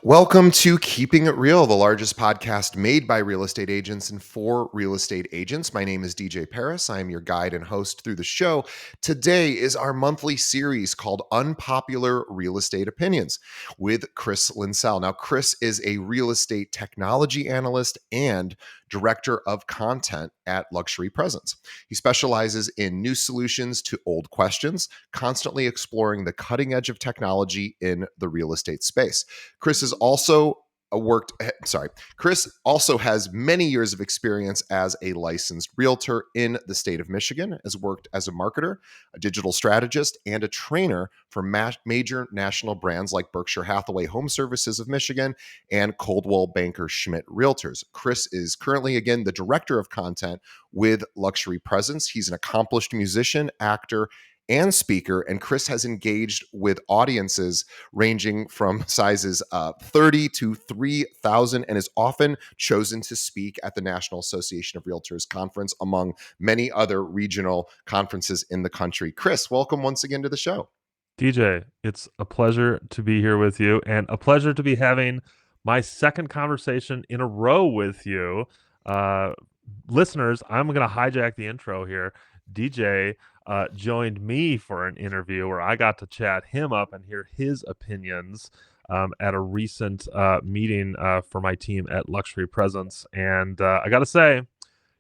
Welcome to Keeping It Real, the largest podcast made by real estate agents and for real estate agents. My name is DJ Paris. I am your guide and host through the show. Today is our monthly series called Unpopular Real Estate Opinions with Chris Linsell. Now, Chris is a real estate technology analyst and director of content at Luxury Presence. He specializes in new solutions to old questions, constantly exploring the cutting edge of technology in the real estate space. Chris is also Chris also has many years of experience as a licensed realtor in the state of Michigan, has worked as a marketer, a digital strategist, and a trainer for major national brands like Berkshire Hathaway Home Services of Michigan and Coldwell Banker Schmidt Realtors. Chris is currently, again, the director of content with Luxury Presence. He's an accomplished musician, actor, and speaker, and Chris has engaged with audiences ranging from sizes 30 to 3,000 and is often chosen to speak at the National Association of Realtors Conference, among many other regional conferences in the country. Chris, welcome once again to the show. DJ, it's a pleasure to be here with you and a pleasure to be having my second conversation in a row with you. Uh, Listeners, I'm going to hijack the intro here. DJ joined me for an interview where I got to chat him up and hear his opinions at a recent meeting for my team at Luxury Presence. And I got to say,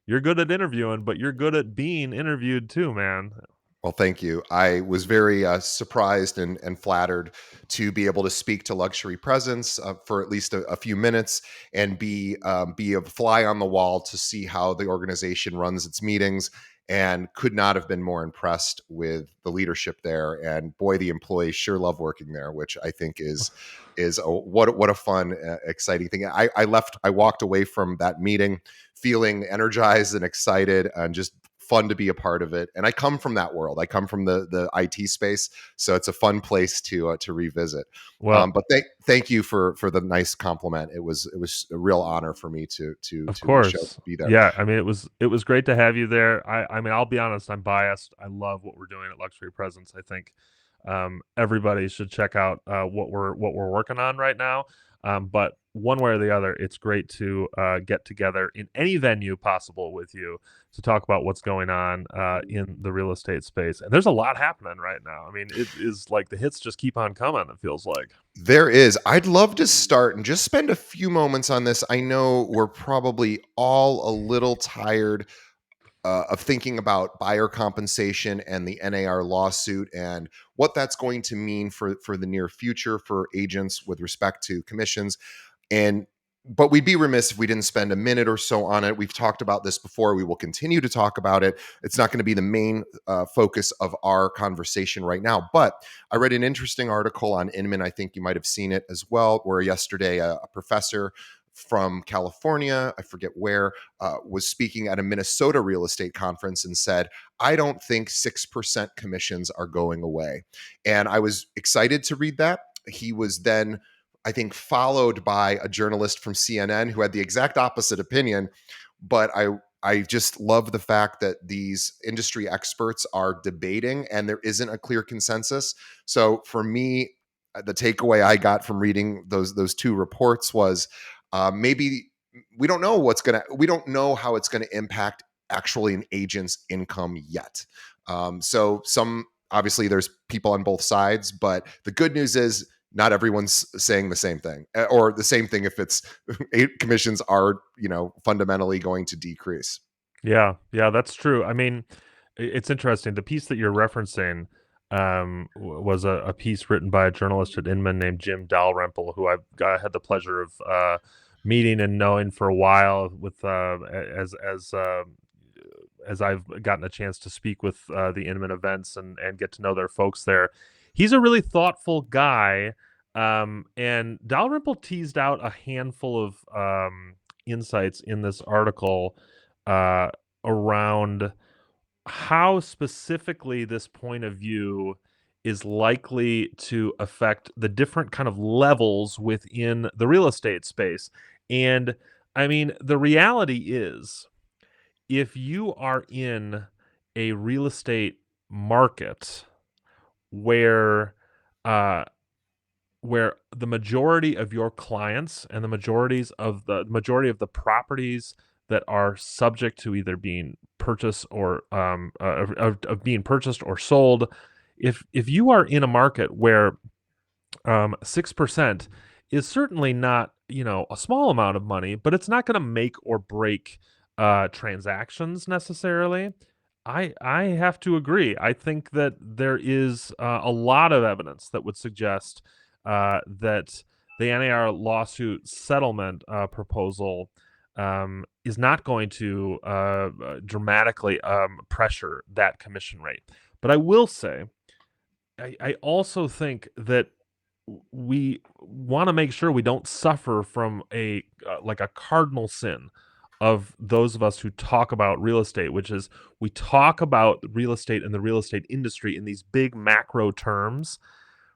you're good at interviewing, but you're good at being interviewed too, man. Well, thank you. I was very surprised and flattered to be able to speak to Luxury Presence for at least a few minutes and be a fly on the wall to see how the organization runs its meetings. And could not have been more impressed with the leadership there. And boy, the employees sure love working there, which I think is what a fun, exciting thing. I walked away from that meeting feeling energized and excited and just fun to be a part of it. And I come from that world. I come from the IT space, so it's a fun place to revisit. Well, But thank you for the nice compliment. It was a real honor for me to of the show to course. be there. Yeah, I mean it was great to have you there. I mean I'll be honest, I'm biased. I love what we're doing at Luxury Presence. I think everybody should check out what we're working on right now. But one way or the other, it's great to get together in any venue possible with you to talk about what's going on in the real estate space. And there's a lot happening right now. I mean, it is like the hits just keep on coming, it feels like. There is. I'd love to start and just spend a few moments on this. I know we're probably all a little tired of thinking about buyer compensation and the NAR lawsuit and what that's going to mean for the near future for agents with respect to commissions. And but we'd be remiss if we didn't spend a minute or so on it. We've talked about this before. We will continue to talk about it. It's not going to be the main focus of our conversation right now. But I read an interesting article on Inman. I think you might have seen it as well, where yesterday a professor from California, I forget where, was speaking at a Minnesota real estate conference and said, I don't think 6% commissions are going away. And I was excited to read that. He was then, I think, followed by a journalist from CNN who had the exact opposite opinion. But I just love the fact that these industry experts are debating and there isn't a clear consensus. So for me, the takeaway I got from reading those two reports was maybe we don't know how it's gonna impact actually an agent's income yet. So some obviously there's people on both sides, but the good news is not everyone's saying the same thing, or the same thing if it's commissions are fundamentally going to decrease. Yeah, yeah, that's true. I mean, it's interesting. The piece that you're referencing was a piece written by a journalist at Inman named Jim Dalrymple, who I had the pleasure of meeting and knowing for a while with as I've gotten a chance to speak with the Inman events and get to know their folks there. He's a really thoughtful guy, and Dalrymple teased out a handful of insights in this article uh, around how specifically this point of view is likely to affect the different kind of levels within the real estate space. And I mean, the reality is, if you are in a real estate market where uh, where the majority of your clients and the majority of the properties that are subject to either being purchased or of being purchased or sold, if you are in a market where 6% is certainly not, a small amount of money, but it's not going to make or break transactions necessarily. I have to agree. I think that there is a lot of evidence that would suggest that the NAR lawsuit settlement proposal is not going to dramatically pressure that commission rate. But I will say, I also think that we want to make sure we don't suffer from a cardinal sin of those of us who talk about real estate, which is we talk about real estate and the real estate industry in these big macro terms,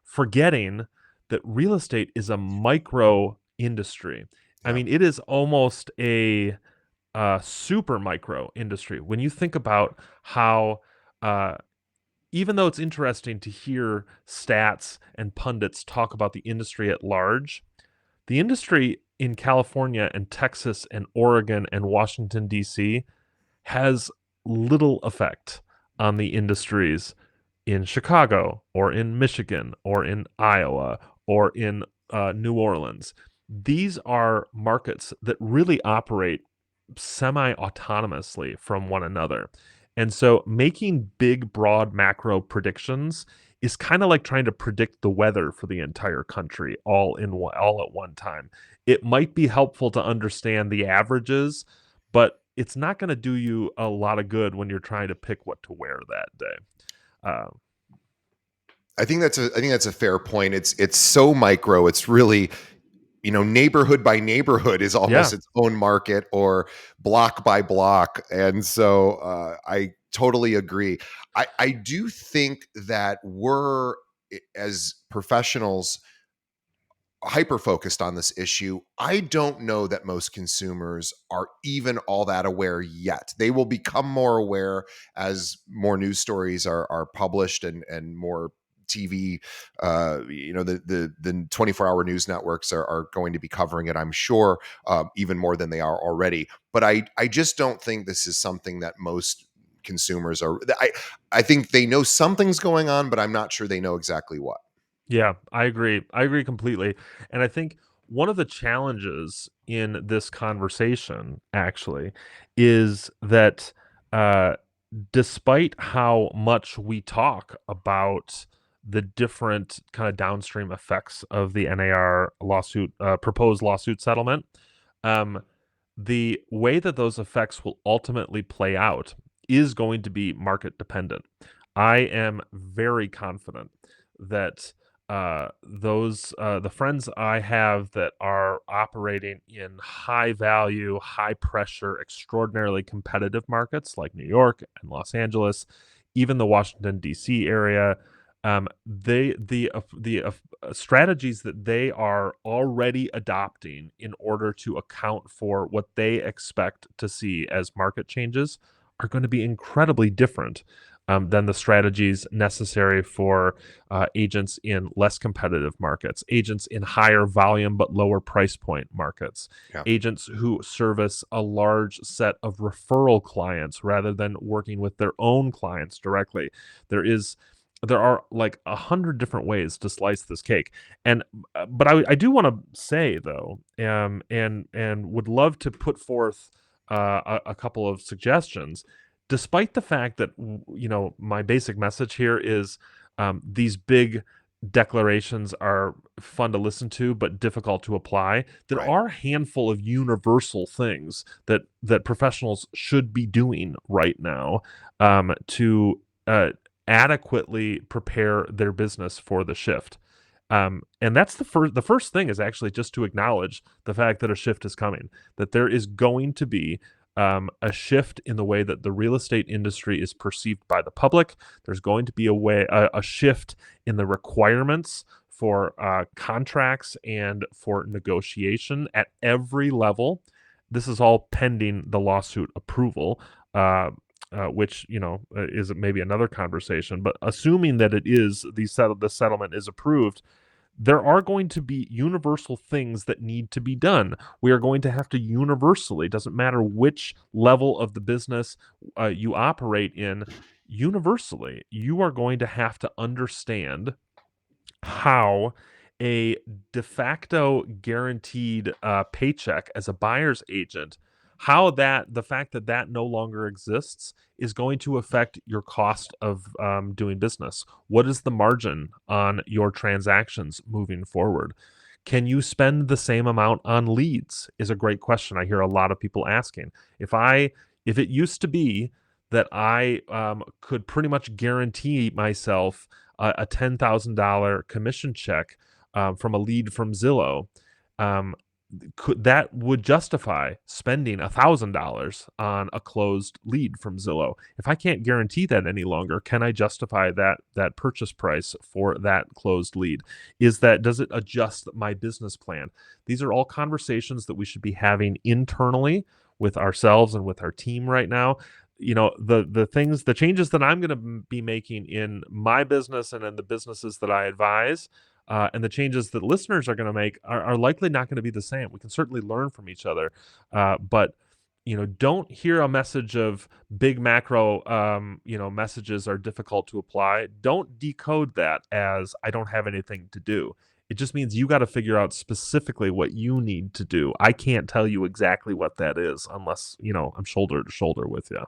forgetting that real estate is a micro industry. I Yeah. mean, it is almost a super micro industry when you think about how uh, even though it's interesting to hear stats and pundits talk about the industry at large, the industry in California and Texas and Oregon and Washington, D.C. has little effect on the industries in Chicago or in Michigan or in Iowa or in New Orleans. These are markets that really operate semi autonomously from one another. And so making big, broad macro predictions is kind of like trying to predict the weather for the entire country all at one time. It might be helpful to understand the averages, but it's not going to do you a lot of good when you're trying to pick what to wear that day. Uh, I think that's a fair point. It's so micro. It's really, neighborhood by neighborhood is almost yeah, its own market, or block by block. And so I totally agree. I do think that we're, as professionals, hyper focused on this issue. I don't know that most consumers are even all that aware yet. They will become more aware as more news stories are published, and more TV, the 24-hour news networks are going to be covering it, I'm sure, even more than they are already. But I just don't think this is something that most consumers are. I think they know something's going on, but I'm not sure they know exactly what. yeah, I agree. I agree completely. And I think one of the challenges in this conversation actually is that uh, despite how much we talk about the different kind of downstream effects of the NAR lawsuit, proposed lawsuit settlement, um, the way that those effects will ultimately play out is going to be market dependent. I am very confident that the friends I have that are operating in high value, high pressure, extraordinarily competitive markets like New York and Los Angeles, even the Washington D.C. area, the strategies that they are already adopting in order to account for what they expect to see as market changes are going to be incredibly different than the strategies necessary for agents in less competitive markets, agents in higher volume but lower price point markets, Yeah. agents who service a large set of referral clients rather than working with their own clients directly. There is there are like 100 different ways to slice this cake, and but I do want to say though, and would love to put forth a couple of suggestions, despite the fact that my basic message here is these big declarations are fun to listen to but difficult to apply. There Right. are a handful of universal things that professionals should be doing right now to adequately prepare their business for the shift. And that's the first thing is actually just to acknowledge the fact that a shift is coming, that there is going to be a shift in the way that the real estate industry is perceived by the public. There's going to be a shift in the requirements for contracts and for negotiation at every level. This is all pending the lawsuit approval. Which is maybe another conversation, but assuming that it is the settlement is approved, there are going to be universal things that need to be done. We are going to have to universally, doesn't matter which level of the business you operate in, universally, you are going to have to understand how a de facto guaranteed paycheck as a buyer's agent, how that the fact that that no longer exists is going to affect your cost of doing business. What is the margin on your transactions moving forward? Can you spend the same amount on leads? Is a great question. I hear a lot of people asking. If it used to be that I could pretty much guarantee myself a $10,000 commission check from a lead from Zillow, um, that would justify spending $1,000 on a closed lead from Zillow. If I can't guarantee that any longer, can I justify that purchase price for that closed lead? Does it adjust my business plan? These are all conversations that we should be having internally with ourselves and with our team right now. The changes that I'm going to be making in my business and in the businesses that I advise, and the changes that listeners are going to make are likely not going to be the same. We can certainly learn from each other, but don't hear a message of big macro. Messages are difficult to apply. Don't decode that as I don't have anything to do. It just means you got to figure out specifically what you need to do. I can't tell you exactly what that is unless I'm shoulder to shoulder with you.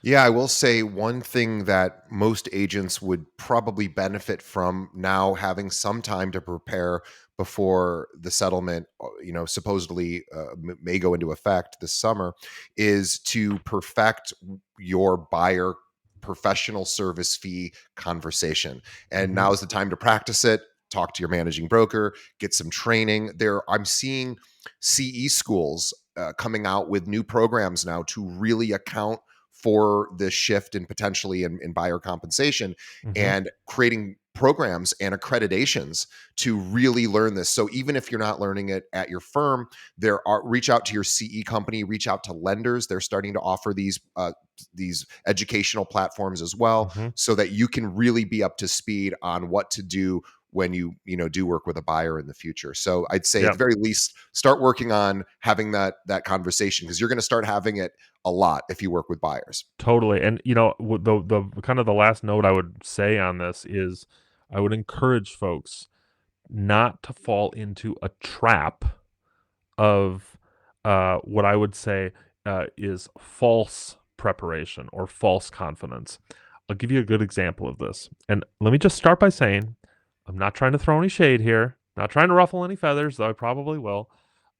Yeah, I will say one thing that most agents would probably benefit from now having some time to prepare before the settlement, supposedly may go into effect this summer, is to perfect your buyer professional service fee conversation. And Hmm. now is the time to practice it. Talk to your managing broker, get some training. I'm seeing CE schools coming out with new programs now to really account for this shift and potentially in buyer compensation, Hmm. and creating programs and accreditations to really learn this. So even if you're not learning it at your firm, reach out to your CE company, reach out to lenders. They're starting to offer these educational platforms as well, Hmm. so that you can really be up to speed on what to do when you do work with a buyer in the future. So I'd say at Yeah. the very least, start working on having that conversation, because you're going to start having it a lot if you work with buyers. Totally. And the kind of the last note I would say on this is I would encourage folks not to fall into a trap of what I would say is false preparation or false confidence. I'll give you a good example of this. And let me just start by saying I'm not trying to throw any shade here, not trying to ruffle any feathers, though I probably will.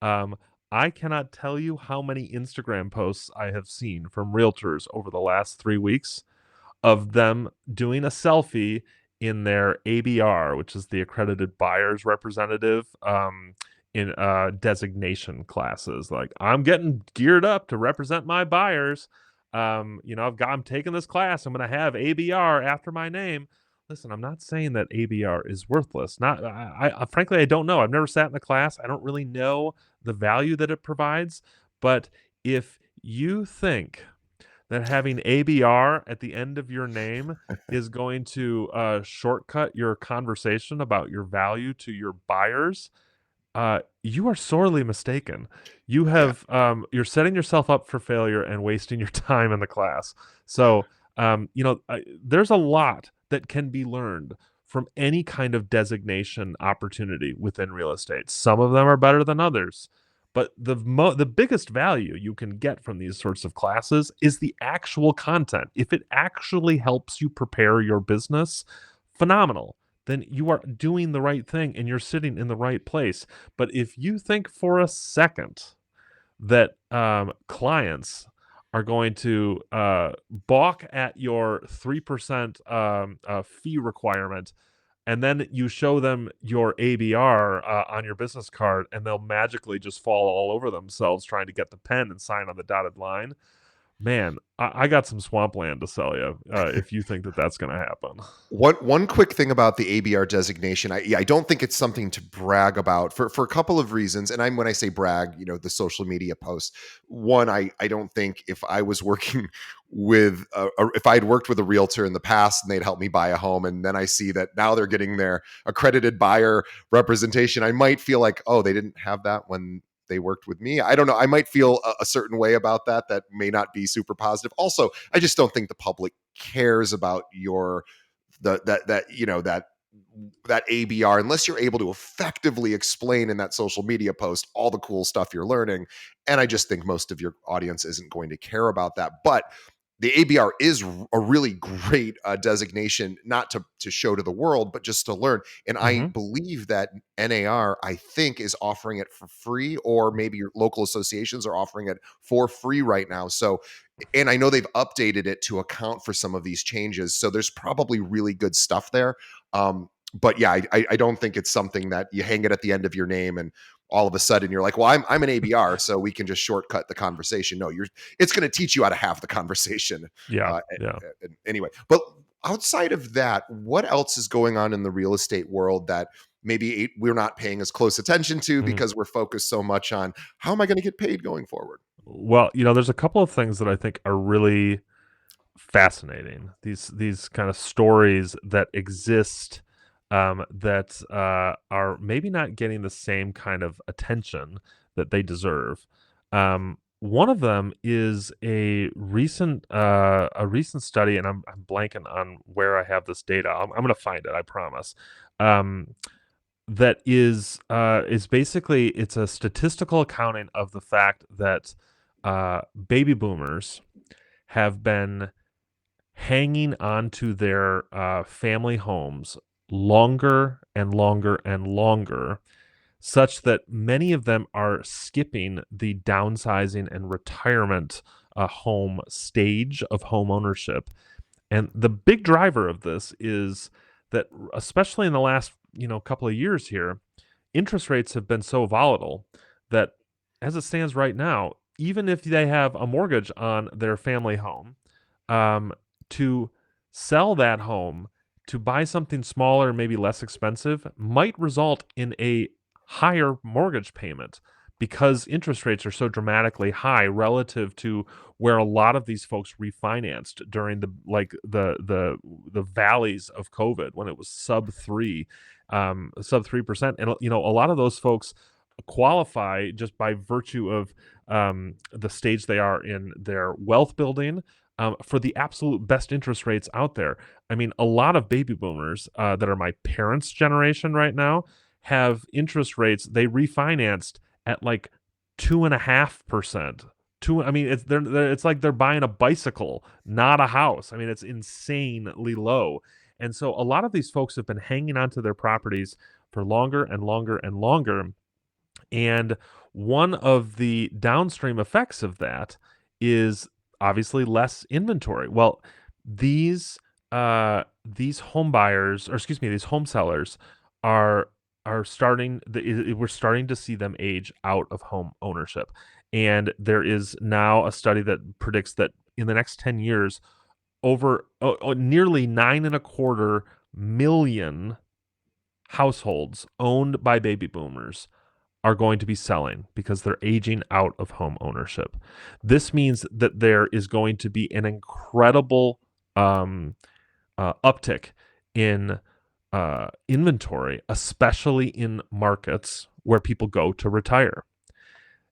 Um, I cannot tell you how many Instagram posts I have seen from realtors over the last 3 weeks of them doing a selfie in their ABR, which is the accredited buyer's representative, in designation classes. Like, I'm getting geared up to represent my buyers. I'm taking this class. I'm going to have ABR after my name. Listen, I'm not saying that ABR is worthless. Not, frankly, I don't know. I've never sat in the class. I don't really know the value that it provides. But if you think that having ABR at the end of your name is going to shortcut your conversation about your value to your buyers, you are sorely mistaken. Yeah. You're setting yourself up for failure and wasting your time in the class. So, there's a lot that can be learned from any kind of designation opportunity within real estate. Some of them are better than others. But the biggest value you can get from these sorts of classes is the actual content. If it actually helps you prepare your business, phenomenal. Then you are doing the right thing and you're sitting in the right place. But if you think for a second that clients are going to balk at your 3% fee requirement, and then you show them your ABR on your business card, and they'll magically just fall all over themselves trying to get the pen and sign on the dotted line. Man, I got some swampland to sell you if you think that that's going to happen. One quick thing about the ABR designation, I don't think it's something to brag about for a couple of reasons. And when I say brag, the social media posts. One, I don't think if I was working with if I had worked with a realtor in the past and they'd helped me buy a home, and then I see that now they're getting their accredited buyer representation, I might feel like, oh, they didn't have that when they worked with me. I don't know. I might feel a certain way about that. That may not be super positive. Also, I just don't think the public cares about your that ABR unless you're able to effectively explain in that social media post all the cool stuff you're learning. And I just think most of your audience isn't going to care about that. But the ABR is a really great designation, not to show to the world, but just to learn. And I Hmm. believe that NAR, I think, is offering it for free, or maybe your local associations are offering it for free right now. So, and I know they've updated it to account for some of these changes. So there's probably really good stuff there. But yeah, I don't think it's something that you hang it at the end of your name and all of a sudden you're like, well, I'm an ABR, so we can just shortcut the conversation. No, it's going to teach you how to have the conversation. Yeah, yeah. Anyway, but outside of that, what else is going on in the real estate world that maybe we're not paying as close attention to Mhm. because we're focused so much on how am I going to get paid going forward? Well, there's a couple of things that I think are really fascinating. These kind of stories that exist that are maybe not getting the same kind of attention that they deserve. One of them is a recent study, and I'm blanking on where I have this data. I'm going to find it. I promise. Um, that is basically it's a statistical accounting of the fact that baby boomers have been hanging on to their family homes longer and longer and longer, such that many of them are skipping the downsizing and retirement home stage of home ownership. And the big driver of this is that, especially in the last couple of years here, interest rates have been so volatile that, as it stands right now, even if they have a mortgage on their family home, um, to sell that home to buy something smaller, maybe less expensive, might result in a higher mortgage payment because interest rates are so dramatically high relative to where a lot of these folks refinanced during the valleys of COVID when it was sub 3%. And a lot of those folks qualify just by virtue of the stage they are in their wealth building, for the absolute best interest rates out there. I mean, a lot of baby boomers that are my parents' generation right now have interest rates they refinanced at like 2.5%. I mean, it's like they're buying a bicycle, not a house. I mean, it's insanely low. And so a lot of these folks have been hanging on to their properties for longer and longer and longer. And one of the downstream effects of that is obviously less inventory. Well, these home buyers, or excuse me, these home sellers are we're starting to see them age out of home ownership. And there is now a study that predicts that in the next 10 years, over nearly 9.25 million households owned by baby boomers are going to be selling because they're aging out of home ownership. This means that there is going to be an incredible uptick in inventory, especially in markets where people go to retire.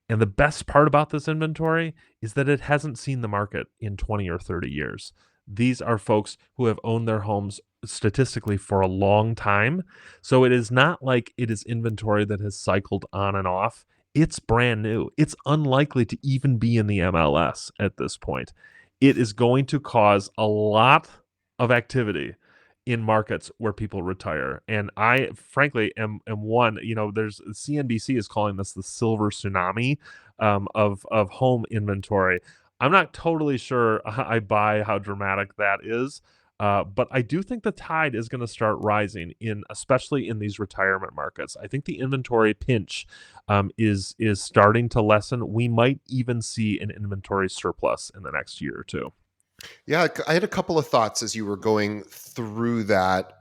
And the best part about this inventory is that it hasn't seen the market in 20 or 30 years. These are folks who have owned their homes statistically for a long time. So it is not like it is inventory that has cycled on and off. It's brand new. It's unlikely to even be in the MLS at this point. It is going to cause a lot of activity in markets where people retire. And I frankly am one, there's CNBC is calling this the silver tsunami of home inventory. I'm not totally sure I buy how dramatic that is. But I do think the tide is going to start rising especially in these retirement markets. I think the inventory pinch is starting to lessen. We might even see an inventory surplus in the next year or two. Yeah, I had a couple of thoughts as you were going through that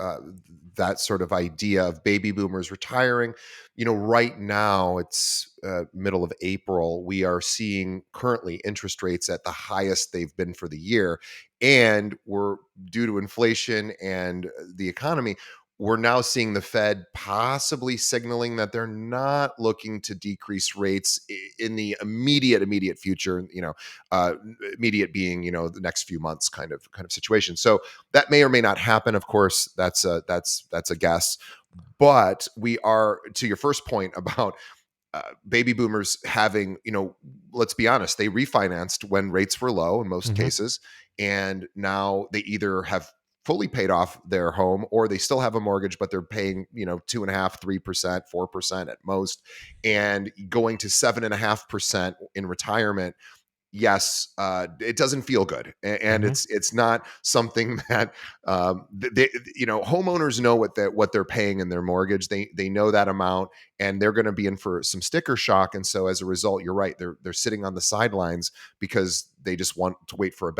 sort of idea of baby boomers retiring. Right now it's middle of April. We are seeing currently interest rates at the highest they've been for the year, and we're due to inflation and the economy. We're now seeing the Fed possibly signaling that they're not looking to decrease rates in the immediate future. Uh, Immediate being the next few months kind of situation. So that may or may not happen. Of course, that's a guess. But we are, to your first point about baby boomers having, let's be honest, they refinanced when rates were low in most Hmm. cases, and now they either have fully paid off their home or they still have a mortgage, but they're paying 2.5%, 3%, 4% at most, and going to 7.5% in retirement. Yes, it doesn't feel good, and Hmm. it's not something that homeowners know what they're paying in their mortgage. They know that amount, and they're going to be in for some sticker shock. And so, as a result, you're right. They're sitting on the sidelines because they just want to wait for a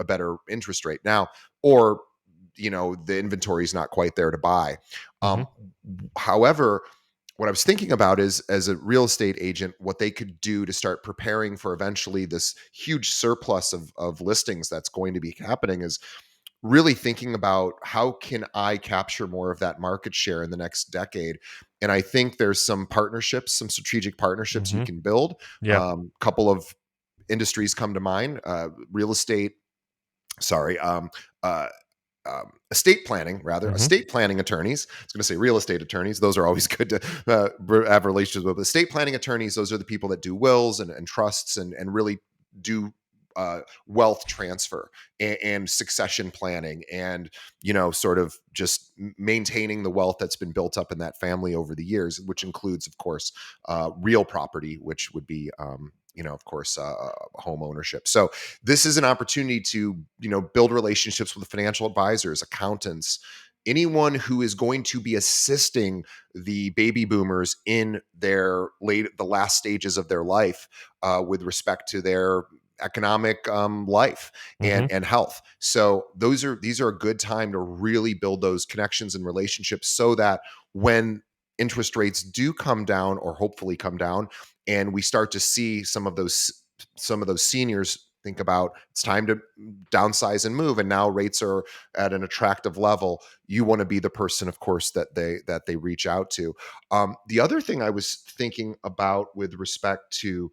better interest rate now, or the inventory is not quite there to buy. Hmm. Um, However, what I was thinking about is, as a real estate agent, what they could do to start preparing for eventually this huge surplus of listings that's going to be happening is really thinking about how can I capture more of that market share in the next decade. And I think there's some strategic partnerships you Hmm. can build. Yeah. Couple of industries come to mind: real estate. Sorry, uh, estate planning, rather, Hmm. estate planning attorneys. I was going to say real estate attorneys. Those are always good to have relationships with. Estate planning attorneys, those are the people that do wills and trusts and really do wealth transfer and succession planning, and sort of just maintaining the wealth that's been built up in that family over the years, which includes, of course, real property, which would be of course, home ownership. So this is an opportunity to build relationships with financial advisors, accountants, anyone who is going to be assisting the baby boomers in the last stages of their life, with respect to their economic life and Hmm. and health. So these are a good time to really build those connections and relationships, so that when interest rates do come down, or hopefully come down, and we start to see some of those seniors think about it's time to downsize and move, and now rates are at an attractive level, you want to be the person, of course, that they reach out to. The other thing I was thinking about with respect to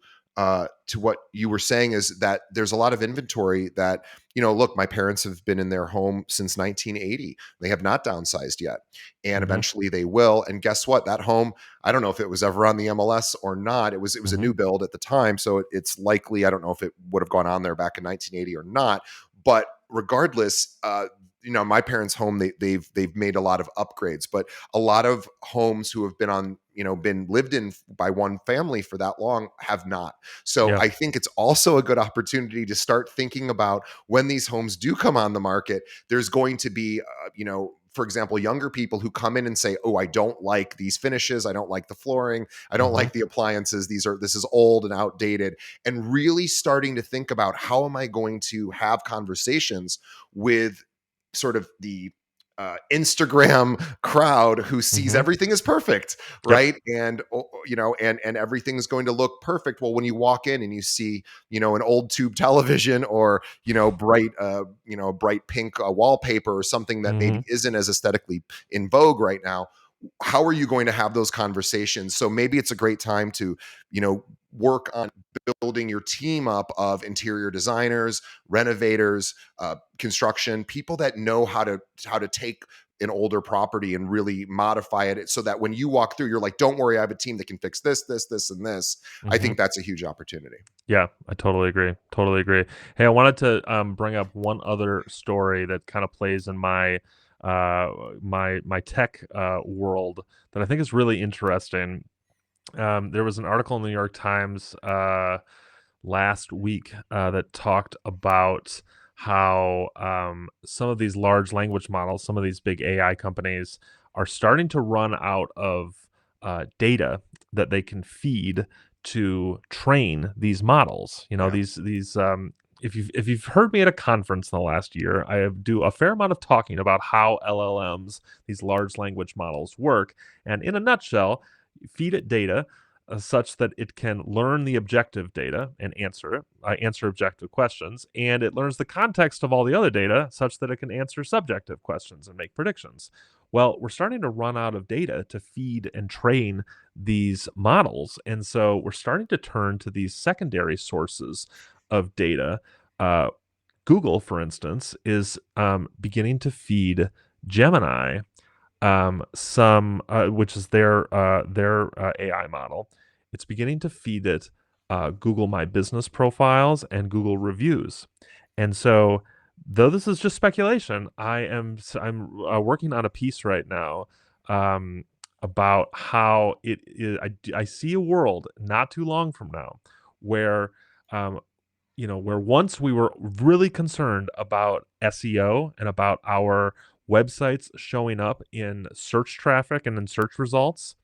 what you were saying is that there's a lot of inventory that, look, my parents have been in their home since 1980. They have not downsized yet, and Hmm. eventually they will. And guess what? That home, I don't know if it was ever on the MLS or not. It was a Hmm. new build at the time, so it's likely, I don't know if it would have gone on there back in 1980 or not. But regardless, my parents' home, they've made a lot of upgrades, but a lot of homes who have been lived in by one family for that long have not. So Yeah. I think it's also a good opportunity to start thinking about when these homes do come on the market. There's going to be, for example, younger people who come in and say, "Oh, I don't like these finishes. I don't like the flooring. I don't Hmm. like the appliances. This is old and outdated." And really starting to think about, how am I going to have conversations with sort of the Instagram crowd who sees Hmm. everything as perfect, Yep. right? And and everything's going to look perfect. Well, when you walk in and you see an old tube television, or bright pink wallpaper, or something that maybe Hmm. isn't as aesthetically in vogue right now, how are you going to have those conversations? So maybe it's a great time to work on building your team up of interior designers, renovators, construction people that know how to take an older property and really modify it, so that when you walk through, you're like, "Don't worry, I have a team that can fix this, and this." I Hmm. think that's a huge opportunity. Yeah, I totally agree. Totally agree. Hey, I wanted to bring up one other story that kind of plays in uh, my tech world that I think is really interesting. There was an article in the New York Times last week that talked about how some of these large language models, some of these big AI companies are starting to run out of data that they can feed to train these models. You know, Yeah. these if you've heard me at a conference in the last year, do a fair amount of talking about how LLMs, these large language models, work. And in a nutshell, you feed it data such that it can learn the objective data and answer objective questions, and it learns the context of all the other data such that it can answer subjective questions and make predictions. Well, we're starting to run out of data to feed and train these models, and so we're starting to turn to these secondary sources of data. Uh, Google, for instance, is beginning to feed Gemini some which is their AI model. It's beginning to feed it Google My Business profiles and Google reviews, and so though this is just speculation, I'm working on a piece right now um, about how it is. I see a world not too long from now where um, where once we were really concerned about SEO and about our websites showing up in search traffic and in search results,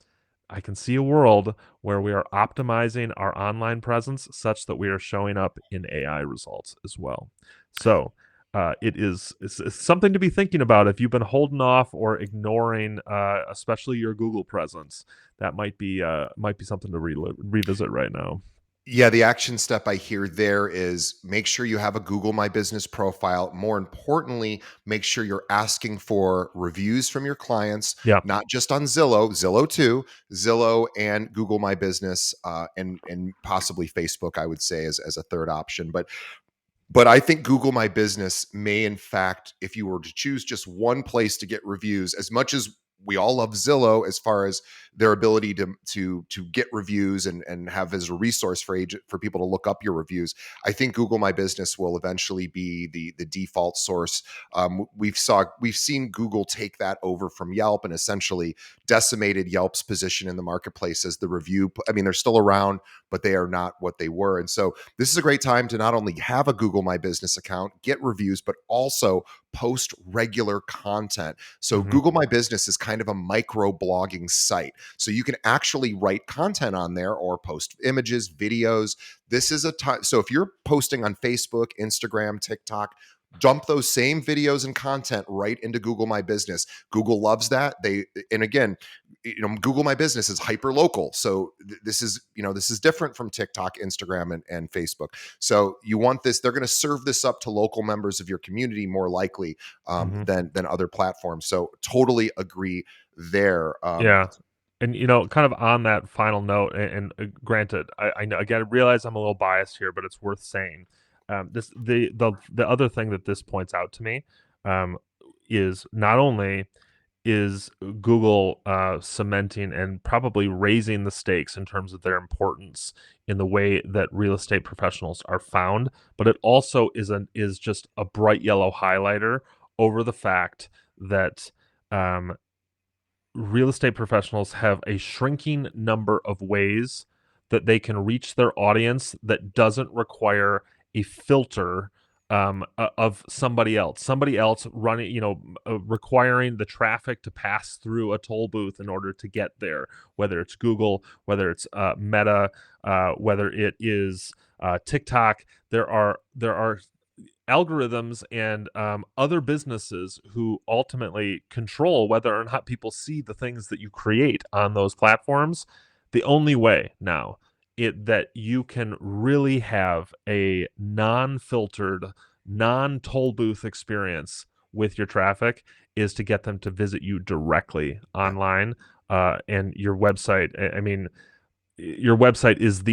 I can see a world where we are optimizing our online presence such that we are showing up in AI results as well. So, it's something to be thinking about if you've been holding off or ignoring, especially your Google presence. That might be something to revisit right now. Yeah, the action step I hear there is make sure you have a Google My Business profile. More importantly, make sure you're asking for reviews from your clients, Yeah. not just on Zillow, Zillow too, Zillow and Google My Business, and possibly Facebook, I would say, as a third option. But I think Google My Business may, in fact, if you were to choose just one place to get reviews, as much as we all love Zillow as far as their ability to get reviews and have as a resource for people to look up your reviews, I think Google My Business will eventually be the default source. We've seen Google take that over from Yelp and essentially decimated Yelp's position in the marketplace as the review. I mean, they're still around, but they are not what they were. And so this is a great time to not only have a Google My Business account, get reviews, but also post regular content. So Hmm. Google My Business is kind of a micro blogging site. So you can actually write content on there or post images, videos. This is a time. So if you're posting on Facebook, Instagram, TikTok, dump those same videos and content right into Google My Business. Google loves that. And again, Google My Business is hyper local. So this is different from TikTok, Instagram, and Facebook. So you want this, they're going to serve this up to local members of your community more likely Hmm. than other platforms. So totally agree there. Yeah. And kind of on that final note, and granted, I know again, I realize I'm a little biased here, but it's worth saying. This the other thing that this points out to me um, is not only is Google cementing and probably raising the stakes in terms of their importance in the way that real estate professionals are found, but it also is just a bright yellow highlighter over the fact that um, real estate professionals have a shrinking number of ways that they can reach their audience that doesn't require a filter of somebody else running, requiring the traffic to pass through a toll booth in order to get there, whether it's Google, whether it's Meta, whether it is TikTok. There are algorithms and other businesses who ultimately control whether or not people see the things that you create on those platforms. The only way now that you can really have a non-filtered, non-toll booth experience with your traffic is to get them to visit you directly Yeah. online. And your website, I mean, your website is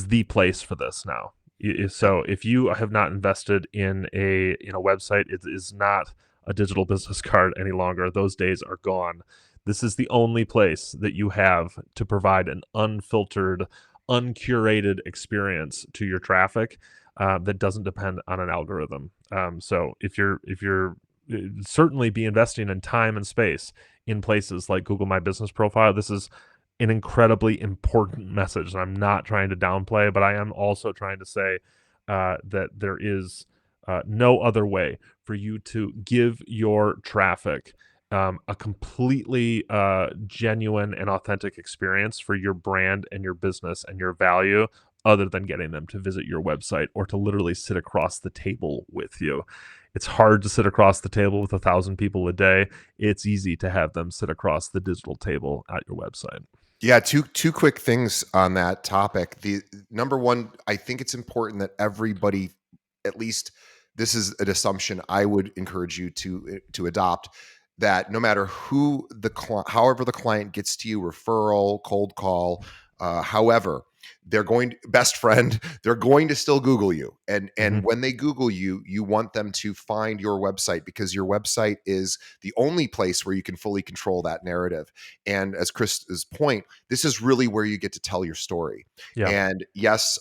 the place for this now. Yep. So if you have not invested in a website, it is not a digital business card any longer. Those days are gone. This is the only place that you have to provide an unfiltered, uncurated experience to your traffic that doesn't depend on an algorithm. So if you're certainly be investing in time and space in places like Google My Business Profile, this is an incredibly important message. And I'm not trying to downplay, but I am also trying to say that there is no other way for you to give your traffic a completely genuine and authentic experience for your brand and your business and your value, other than getting them to visit your website or to literally sit across the table with you. It's hard to sit across the table with 1,000 people a day. It's easy to have them sit across the digital table at your website. Yeah, two quick things on that topic. The number one, I think it's important that everybody, at least this is an assumption I would encourage you to adopt, that no matter who however the client gets to you, referral, cold call, however, they're going best friend, they're going to still Google you. And Mhm. when they Google you, you want them to find your website, because your website is the only place where you can fully control that narrative. And as Chris's point, this is really where you get to tell your story. Yeah. And yes,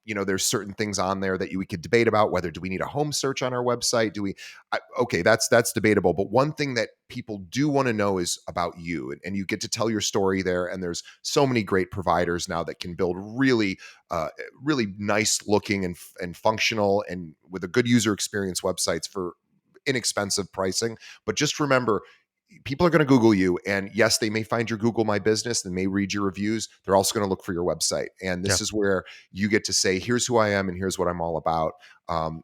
there's certain things on there that we could debate about. Whether do we need a home search on our website? Do we? Okay, that's debatable. But one thing that people do want to know is about you, and you get to tell your story there. And there's so many great providers now that can build uh, really nice looking and functional and with a good user experience websites for inexpensive pricing. But just remember, people are going to Google you. And yes, they may find your Google My Business, they may read your reviews. They're also going to look for your website. And Yeah. this is where you get to say, here's who I am and here's what I'm all about.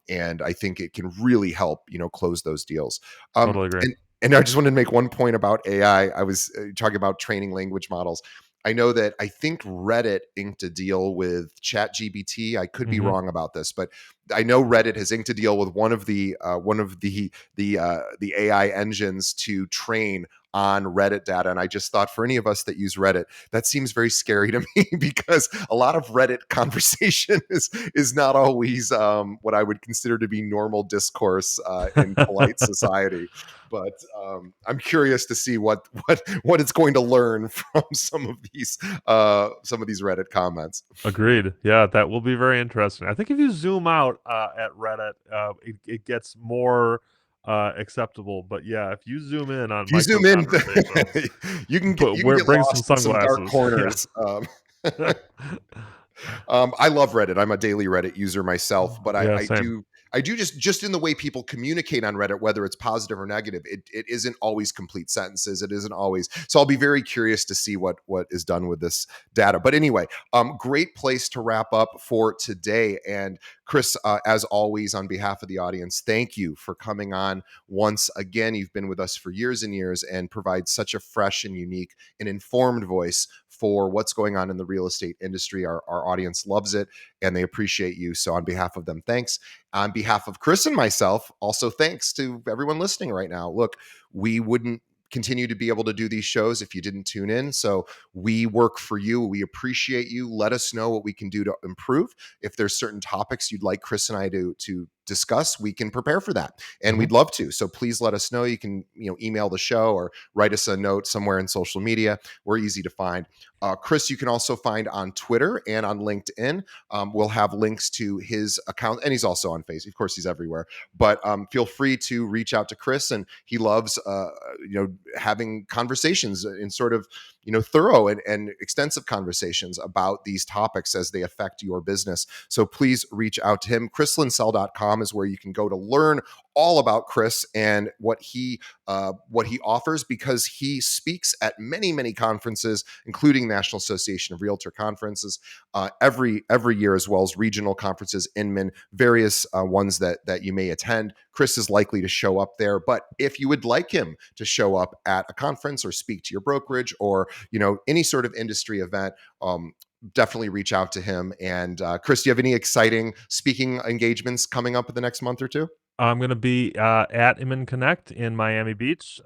And I think it can really help, close those deals. Um, Totally agree. and, and I just wanted to make one point about AI. I was talking about training language models. I know that I think Reddit inked a deal with ChatGPT. I could be Mhm. wrong about this, but I know Reddit has inked a deal with one of the AI engines to train on Reddit data. And I just thought, for any of us that use Reddit, that seems very scary to me because a lot of Reddit conversation is not always what I would consider to be normal discourse in polite society. But I'm curious to see what it's going to learn from some of these Reddit comments. Agreed. Yeah, that will be very interesting. I think if you zoom out at Reddit, it gets more acceptable. But yeah, if you zoom in on If you micro zoom in, conversations, you can get bring some lost in some dark sunglasses. Yeah. corners. I love Reddit. I'm a daily Reddit user myself, but I, Yeah, I same. do I do just in the way people communicate on Reddit, whether it's positive or negative, it isn't always complete sentences. It isn't always. So I'll be very curious to see what is done with this data. But anyway, great place to wrap up for today. And Chris, as always, on behalf of the audience, thank you for coming on once again. You've been with us for years and years and provide such a fresh and unique and informed voice for what's going on in the real estate industry. Our audience loves it and they appreciate you. So, on behalf of them, thanks. On behalf of Chris and myself, also thanks to everyone listening right now. Look, we wouldn't continue to be able to do these shows if you didn't tune in. So, we work for you. We appreciate you. Let us know what we can do to improve. If there's certain topics you'd like Chris and I to discuss, we can prepare for that. And Mhm. we'd love to. So please let us know. You can, email the show or write us a note somewhere in social media. We're easy to find. Chris, you can also find on Twitter and on LinkedIn. We'll have links to his account, and he's also on Facebook. Of course, he's everywhere. But feel free to reach out to Chris, and he loves, having conversations in sort of, thorough and extensive conversations about these topics as they affect your business. So please reach out to him. ChrisLinsell.com is where you can go to learn all about Chris and what he offers, because he speaks at many conferences, including National Association of Realtor conferences, every year, as well as regional conferences, Inman, various ones that you may attend. Chris is likely to show up there, but if you would like him to show up at a conference or speak to your brokerage or any sort of industry event, definitely reach out to him. And Chris, do you have any exciting speaking engagements coming up in the next month or two? I'm gonna be at Iman Connect in Miami Beach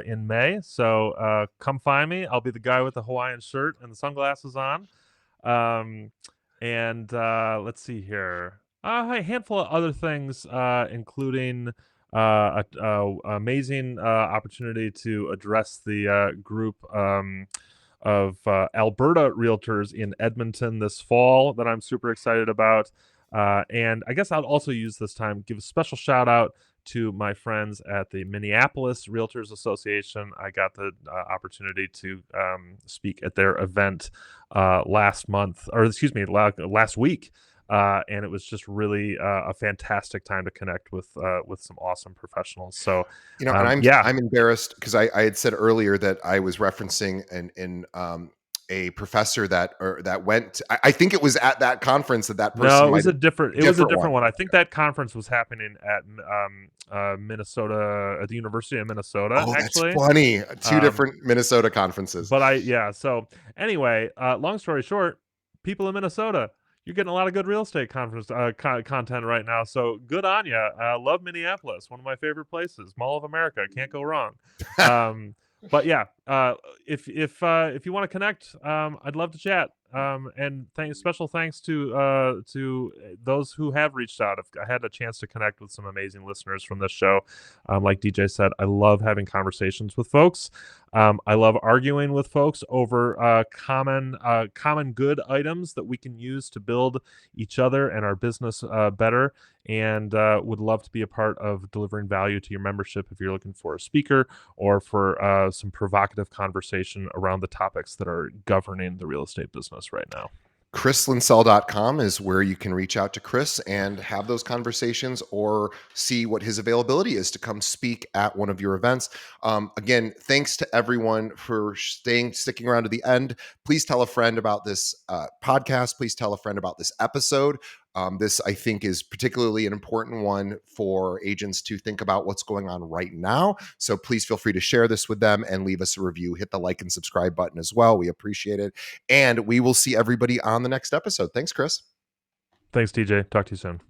in May. So come find me. I'll be the guy with the Hawaiian shirt and the sunglasses on. Um, and let's see here. A handful of other things, including amazing opportunity to address the group of Alberta realtors in Edmonton this fall that I'm super excited about. And I guess I'll also use this time give a special shout out to my friends at the Minneapolis Realtors Association. I got the opportunity to speak at their event last month, or excuse me, last week. and it was just really a fantastic time to connect with some awesome professionals. So And yeah, I'm embarrassed because I had said earlier that I was referencing a professor that went. I think it was at that conference that person no, might have it was a different one. different one. I think that conference was happening at Minnesota, at the University of Minnesota, Oh, that's actually. funny. Two Um, different Minnesota conferences. but yeah. So anyway, long story short, people in Minnesota, you're getting a lot of good real estate conference content right now. So good on you. Love Minneapolis, one of my favorite places. Mall of America, can't go wrong. Um, but yeah, if you want to connect, I'd love to chat. And special thanks to those who have reached out. I had a chance to connect with some amazing listeners from this show. Like DJ said, I love having conversations with folks. I love arguing with folks over common good items that we can use to build each other and our business better. And would love to be a part of delivering value to your membership if you're looking for a speaker or for some provocative conversation around the topics that are governing the real estate business right now. ChrisLinsell.com is where you can reach out to Chris and have those conversations or see what his availability is to come speak at one of your events. Again, thanks to everyone for sticking around to the end. Please tell a friend about this podcast. Please tell a friend about this episode. This, I think, is particularly an important one for agents to think about what's going on right now. So please feel free to share this with them and leave us a review. Hit the like and subscribe button as well. We appreciate it. And we will see everybody on the next episode. Thanks, Chris. Thanks, TJ. Talk to you soon.